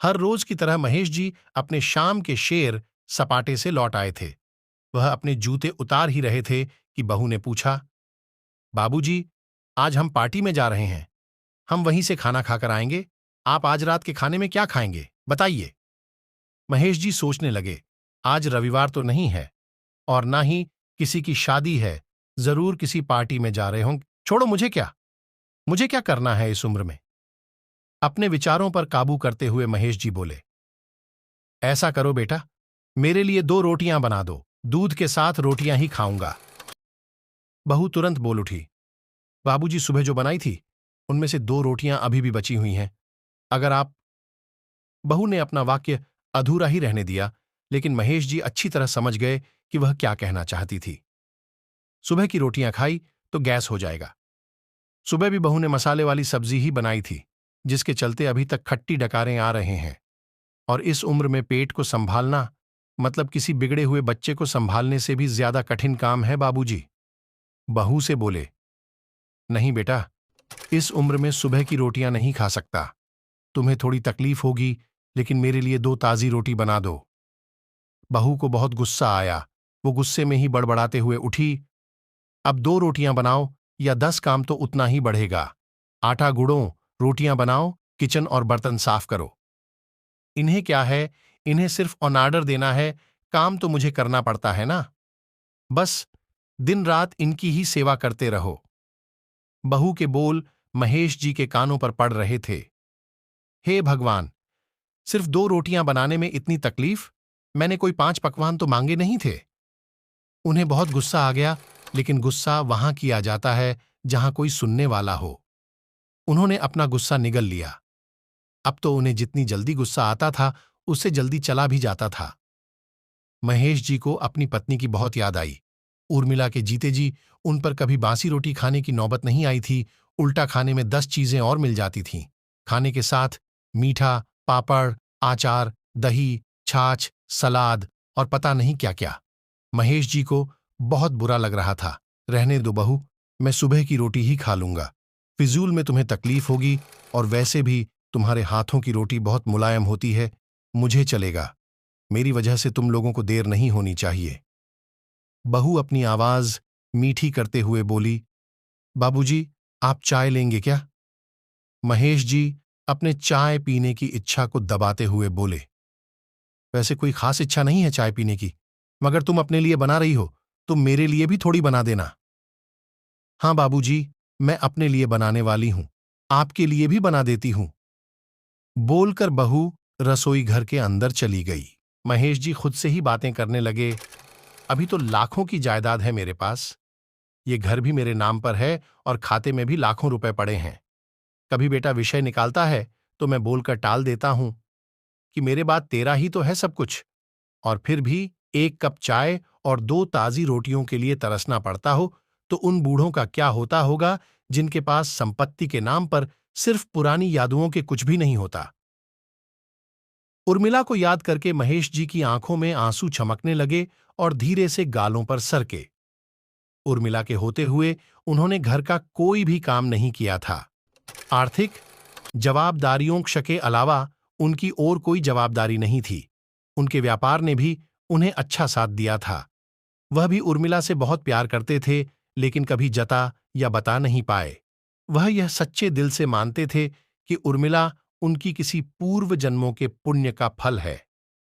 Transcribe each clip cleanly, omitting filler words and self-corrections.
हर रोज की तरह महेश जी अपने शाम के शेर सपाटे से लौट आए थे। वह अपने जूते उतार ही रहे थे कि बहू ने पूछा, बाबूजी, आज हम पार्टी में जा रहे हैं। हम वहीं से खाना खाकर आएंगे। आप आज रात के खाने में क्या खाएंगे, बताइए। महेश जी सोचने लगे, आज रविवार तो नहीं है और ना ही किसी की शादी है। जरूर किसी पार्टी में जा रहे होंगे। छोड़ो, मुझे क्या करना है इस उम्र में। अपने विचारों पर काबू करते हुए महेश जी बोले, ऐसा करो बेटा, मेरे लिए 2 रोटियां बना दो। दूध के साथ रोटियां ही खाऊंगा। बहू तुरंत बोल उठी, बाबूजी सुबह जो बनाई थी उनमें से 2 रोटियां अभी भी बची हुई हैं। अगर आप। बहू ने अपना वाक्य अधूरा ही रहने दिया, लेकिन महेश जी अच्छी तरह समझ गए कि वह क्या कहना चाहती थी। सुबह की रोटियां खाई तो गैस हो जाएगा। सुबह भी बहू ने मसाले वाली सब्जी ही बनाई थी, जिसके चलते अभी तक खट्टी डकारें आ रहे हैं। और इस उम्र में पेट को संभालना मतलब किसी बिगड़े हुए बच्चे को संभालने से भी ज्यादा कठिन काम है बाबूजी। बहू से बोले, नहीं बेटा, इस उम्र में सुबह की रोटियां नहीं खा सकता। तुम्हें थोड़ी तकलीफ होगी, लेकिन मेरे लिए 2 ताजी रोटी बना दो। बहू को बहुत गुस्सा आया। वो गुस्से में ही बड़बड़ाते हुए उठी, अब 2 रोटियां बनाओ या 10 काम तो उतना ही बढ़ेगा। आटा गूंदो, रोटियां बनाओ, किचन और बर्तन साफ करो। इन्हें क्या है, इन्हें सिर्फ ऑन ऑर्डर देना है, काम तो मुझे करना पड़ता है ना। बस दिन रात इनकी ही सेवा करते रहो। बहू के बोल महेश जी के कानों पर पड़ रहे थे। हे भगवान, सिर्फ 2 रोटियां बनाने में इतनी तकलीफ। मैंने कोई 5 पकवान तो मांगे नहीं थे। उन्हें बहुत गुस्सा आ गया, लेकिन गुस्सा वहां किया जाता है जहां कोई सुनने वाला हो। उन्होंने अपना गुस्सा निगल लिया। अब तो उन्हें जितनी जल्दी गुस्सा आता था, उससे जल्दी चला भी जाता था। महेश जी को अपनी पत्नी की बहुत याद आई। उर्मिला के जीते जी उन पर कभी बासी रोटी खाने की नौबत नहीं आई थी। उल्टा खाने में 10 चीजें और मिल जाती थीं। खाने के साथ मीठा, पापड़, आचार, दही, छाछ, सलाद और पता नहीं क्या क्या। महेश जी को बहुत बुरा लग रहा था। रहने दो बहू, मैं सुबह की रोटी ही खा लूंगा। फिजूल में तुम्हें तकलीफ होगी, और वैसे भी तुम्हारे हाथों की रोटी बहुत मुलायम होती है। मुझे चलेगा। मेरी वजह से तुम लोगों को देर नहीं होनी चाहिए। बहू अपनी आवाज मीठी करते हुए बोली, बाबूजी, आप चाय लेंगे क्या? महेश जी अपने चाय पीने की इच्छा को दबाते हुए बोले, वैसे कोई खास इच्छा नहीं है चाय पीने की, मगर तुम अपने लिए बना रही हो तो मेरे लिए भी थोड़ी बना देना। हाँ बाबूजी, मैं अपने लिए बनाने वाली हूं, आपके लिए भी बना देती हूं। बोलकर बहू रसोई घर के अंदर चली गई। महेश जी खुद से ही बातें करने लगे, अभी तो लाखों की जायदाद है मेरे पास। ये घर भी मेरे नाम पर है और खाते में भी लाखों रुपए पड़े हैं। कभी बेटा विषय निकालता है तो मैं बोलकर टाल देता हूं कि मेरे बाद तेरा ही तो है सब कुछ, और फिर भी 1 कप चाय और 2 ताजी रोटियों के लिए तरसना पड़ता हो तो उन बूढ़ों का क्या होता होगा जिनके पास संपत्ति के नाम पर सिर्फ पुरानी यादों के कुछ भी नहीं होता। उर्मिला को याद करके महेश जी की आंखों में आंसू छमकने लगे और धीरे से गालों पर सरके। उर्मिला के होते हुए उन्होंने घर का कोई भी काम नहीं किया था। आर्थिक जवाबदारियों के अलावा उनकी और कोई जवाबदारी नहीं थी। उनके व्यापार ने भी उन्हें अच्छा साथ दिया था। वह भी उर्मिला से बहुत प्यार करते थे, लेकिन कभी जता या बता नहीं पाए। वह यह सच्चे दिल से मानते थे कि उर्मिला उनकी किसी पूर्व जन्मों के पुण्य का फल है,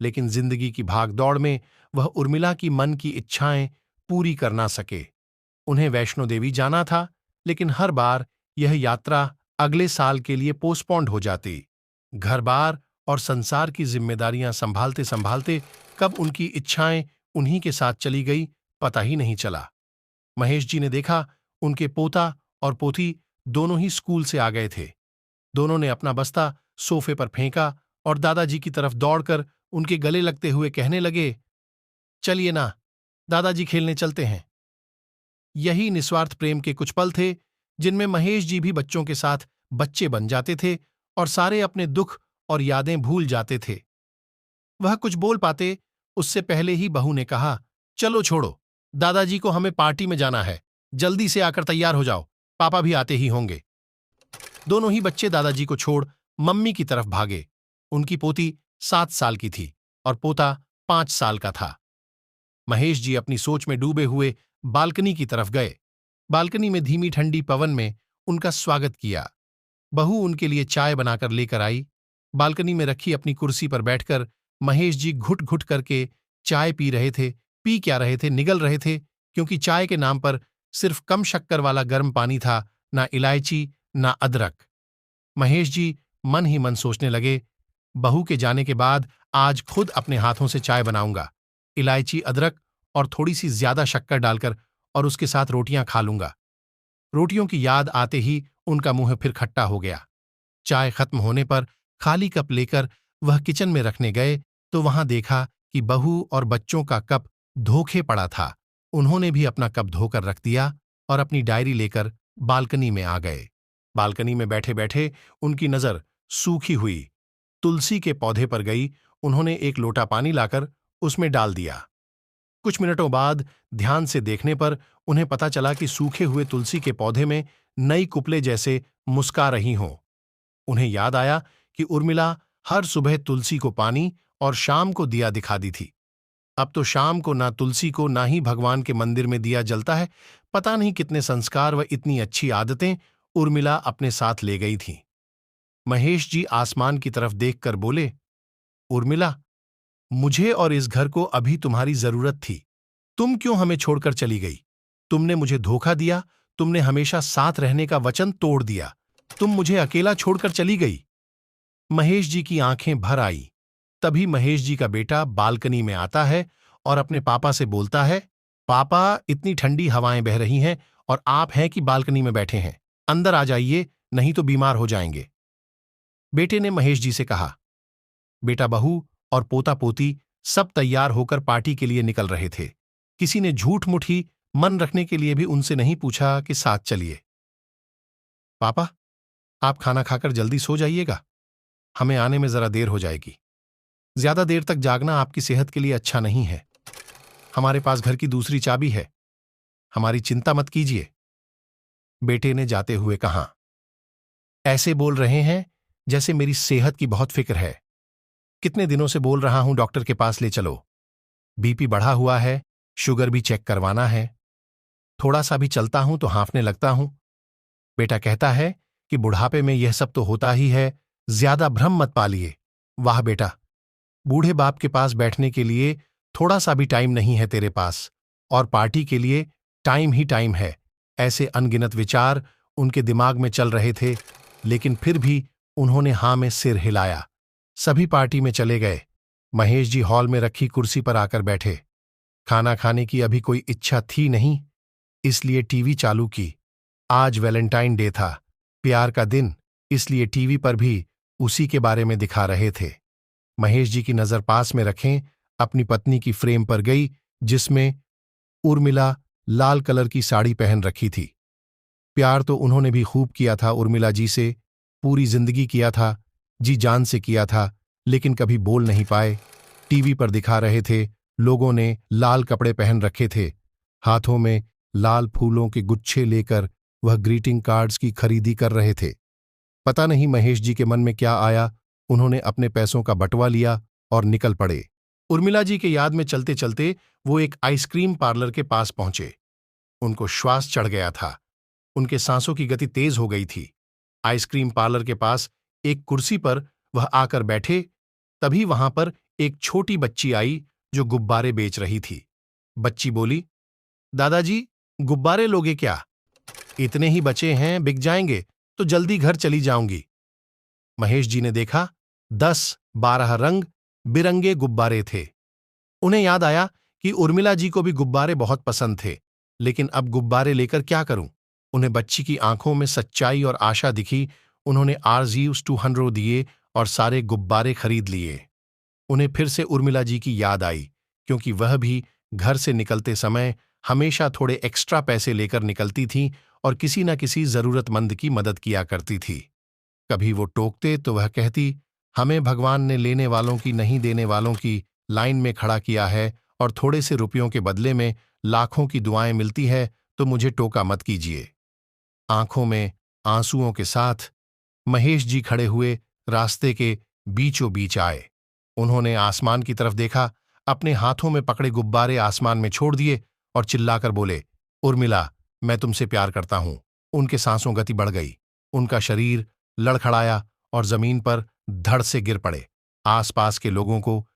लेकिन जिंदगी की भागदौड़ में वह उर्मिला की मन की इच्छाएं पूरी कर ना सके। उन्हें वैष्णो देवी जाना था, लेकिन हर बार यह यात्रा अगले साल के लिए पोस्टपोन्ड हो जाती। घर-बार और संसार की जिम्मेदारियां संभालते संभालते कब उनकी इच्छाएं उन्हीं के साथ चली गई, पता ही नहीं चला। महेश जी ने देखा, उनके पोता और पोती दोनों ही स्कूल से आ गए थे। दोनों ने अपना बस्ता सोफे पर फेंका और दादाजी की तरफ दौड़कर उनके गले लगते हुए कहने लगे, चलिए ना, दादाजी खेलने चलते हैं। यही निस्वार्थ प्रेम के कुछ पल थे, जिनमें महेश जी भी बच्चों के साथ बच्चे बन जाते थे और सारे अपने दुख और यादें भूल जाते थे। वह कुछ बोल पाते उससे पहले ही बहू ने कहा, चलो छोड़ो, दादाजी को हमें पार्टी में जाना है, जल्दी से आकर तैयार हो जाओ, पापा भी आते ही होंगे। दोनों ही बच्चे दादाजी को छोड़ मम्मी की तरफ भागे। उनकी पोती 7 साल की थी और पोता 5 साल का था। महेश जी अपनी सोच में डूबे हुए बालकनी की तरफ गए। बालकनी में धीमी ठंडी पवन में उनका स्वागत किया। बहू उनके लिए चाय बनाकर लेकर आई। बालकनी में रखी अपनी कुर्सी पर बैठकर महेश जी घुट घुट करके चाय पी रहे थे। पी क्या रहे थे, निगल रहे थे, क्योंकि चाय के नाम पर सिर्फ कम शक्कर वाला गर्म पानी था, ना इलायची ना अदरक। महेश जी मन ही मन सोचने लगे, बहू के जाने के बाद आज खुद अपने हाथों से चाय बनाऊंगा, इलायची अदरक और थोड़ी सी ज्यादा शक्कर डालकर, और उसके साथ रोटियां खा लूंगा। रोटियों की याद आते ही उनका मुंह फिर खट्टा हो गया। चाय खत्म होने पर खाली कप लेकर वह किचन में रखने गए तो वहां देखा कि बहू और बच्चों का कप धोखे पड़ा था। उन्होंने भी अपना कप धोकर रख दिया और अपनी डायरी लेकर बालकनी में आ गए। बालकनी में बैठे बैठे उनकी नजर सूखी हुई तुलसी के पौधे पर गई। उन्होंने एक लोटा पानी लाकर उसमें डाल दिया। कुछ मिनटों बाद ध्यान से देखने पर उन्हें पता चला कि सूखे हुए तुलसी के पौधे में नई कुपले जैसे मुस्का रही हों। उन्हें याद आया कि उर्मिला हर सुबह तुलसी को पानी और शाम को दिया दिखाती थी। अब तो शाम को ना तुलसी को ना ही भगवान के मंदिर में दिया जलता है। पता नहीं कितने संस्कार व इतनी अच्छी आदतें उर्मिला अपने साथ ले गई थी। महेश जी आसमान की तरफ देखकर बोले, उर्मिला, मुझे और इस घर को अभी तुम्हारी जरूरत थी। तुम क्यों हमें छोड़कर चली गई? तुमने मुझे धोखा दिया, तुमने हमेशा साथ रहने का वचन तोड़ दिया, तुम मुझे अकेला छोड़कर चली गई। महेश जी की आंखें भर आई। तभी महेश जी का बेटा बालकनी में आता है और अपने पापा से बोलता है, पापा, इतनी ठंडी हवाएं बह रही हैं और आप हैं कि बालकनी में बैठे हैं, अंदर आ जाइए, नहीं तो बीमार हो जाएंगे। बेटे ने महेश जी से कहा। बेटा, बहू और पोता पोती सब तैयार होकर पार्टी के लिए निकल रहे थे। किसी ने झूठ मूठ ही मन रखने के लिए भी उनसे नहीं पूछा कि साथ चलिए। पापा, आप खाना खाकर जल्दी सो जाइएगा, हमें आने में जरा देर हो जाएगी। ज्यादा देर तक जागना आपकी सेहत के लिए अच्छा नहीं है। हमारे पास घर की दूसरी चाबी है, हमारी चिंता मत कीजिए। बेटे ने जाते हुए कहा। ऐसे बोल रहे हैं जैसे मेरी सेहत की बहुत फिक्र है। कितने दिनों से बोल रहा हूं डॉक्टर के पास ले चलो। बीपी बढ़ा हुआ है, शुगर भी चेक करवाना है। थोड़ा सा भी चलता हूं तो हांफने लगता हूं। बेटा कहता है कि बुढ़ापे में यह सब तो होता ही है, ज्यादा भ्रम मत पालिए। वाह बेटा, बूढ़े बाप के पास बैठने के लिए थोड़ा सा भी टाइम नहीं है तेरे पास, और पार्टी के लिए टाइम ही टाइम है। ऐसे अनगिनत विचार उनके दिमाग में चल रहे थे, लेकिन फिर भी उन्होंने हां में सिर हिलाया। सभी पार्टी में चले गए। महेश जी हॉल में रखी कुर्सी पर आकर बैठे। खाना खाने की अभी कोई इच्छा थी नहीं, इसलिए टीवी चालू की। आज वैलेंटाइन डे था, प्यार का दिन, इसलिए टीवी पर भी उसी के बारे में दिखा रहे थे। महेश जी की नजर पास में रखें अपनी पत्नी की फ्रेम पर गई, जिसमें उर्मिला लाल कलर की साड़ी पहन रखी थी। प्यार तो उन्होंने भी खूब किया था उर्मिला जी से, पूरी जिंदगी किया था, जी जान से किया था, लेकिन कभी बोल नहीं पाए। टीवी पर दिखा रहे थे, लोगों ने लाल कपड़े पहन रखे थे, हाथों में लाल फूलों के गुच्छे लेकर वह ग्रीटिंग कार्ड्स की खरीदी कर रहे थे। पता नहीं महेश जी के मन में क्या आया, उन्होंने अपने पैसों का बंटवा लिया और निकल पड़े। उर्मिला जी के याद में चलते चलते वो एक आइसक्रीम पार्लर के पास पहुंचे। उनको श्वास चढ़ गया था, उनके सांसों की गति तेज हो गई थी। आइसक्रीम पार्लर के पास एक कुर्सी पर वह आकर बैठे, तभी वहां पर एक छोटी बच्ची आई जो गुब्बारे बेच रही थी। बच्ची बोली, दादाजी, गुब्बारे लोगे क्या? इतने ही बचे हैं, बिक जाएंगे तो जल्दी घर चली जाऊंगी। महेश जी ने देखा, 10-12 रंग बिरंगे गुब्बारे थे। उन्हें याद आया कि उर्मिला जी को भी गुब्बारे बहुत पसंद थे, लेकिन अब गुब्बारे लेकर क्या करूं? उन्हें बच्ची की आंखों में सच्चाई और आशा दिखी। उन्होंने Rs200 दिए और सारे गुब्बारे खरीद लिए। उन्हें फिर से उर्मिला जी की याद आई, क्योंकि वह भी घर से निकलते समय हमेशा थोड़े एक्स्ट्रा पैसे लेकर निकलती थीं और किसी न किसी जरूरतमंद की मदद किया करती थी। कभी वो टोकते तो वह कहती, हमें भगवान ने लेने वालों की नहीं देने वालों की लाइन में खड़ा किया है, और थोड़े से रुपयों के बदले में लाखों की दुआएं मिलती है, तो मुझे टोका मत कीजिए। आंखों में आंसुओं के साथ महेश जी खड़े हुए रास्ते के बीचों बीच आए। उन्होंने आसमान की तरफ देखा, अपने हाथों में पकड़े गुब्बारे आसमान में छोड़ दिए और चिल्लाकर बोले, उर्मिला, मैं तुमसे प्यार करता हूं। उनके सांसों गति बढ़ गई, उनका शरीर लड़खड़ाया और जमीन पर धड़ से गिर पड़े। आसपास के लोगों को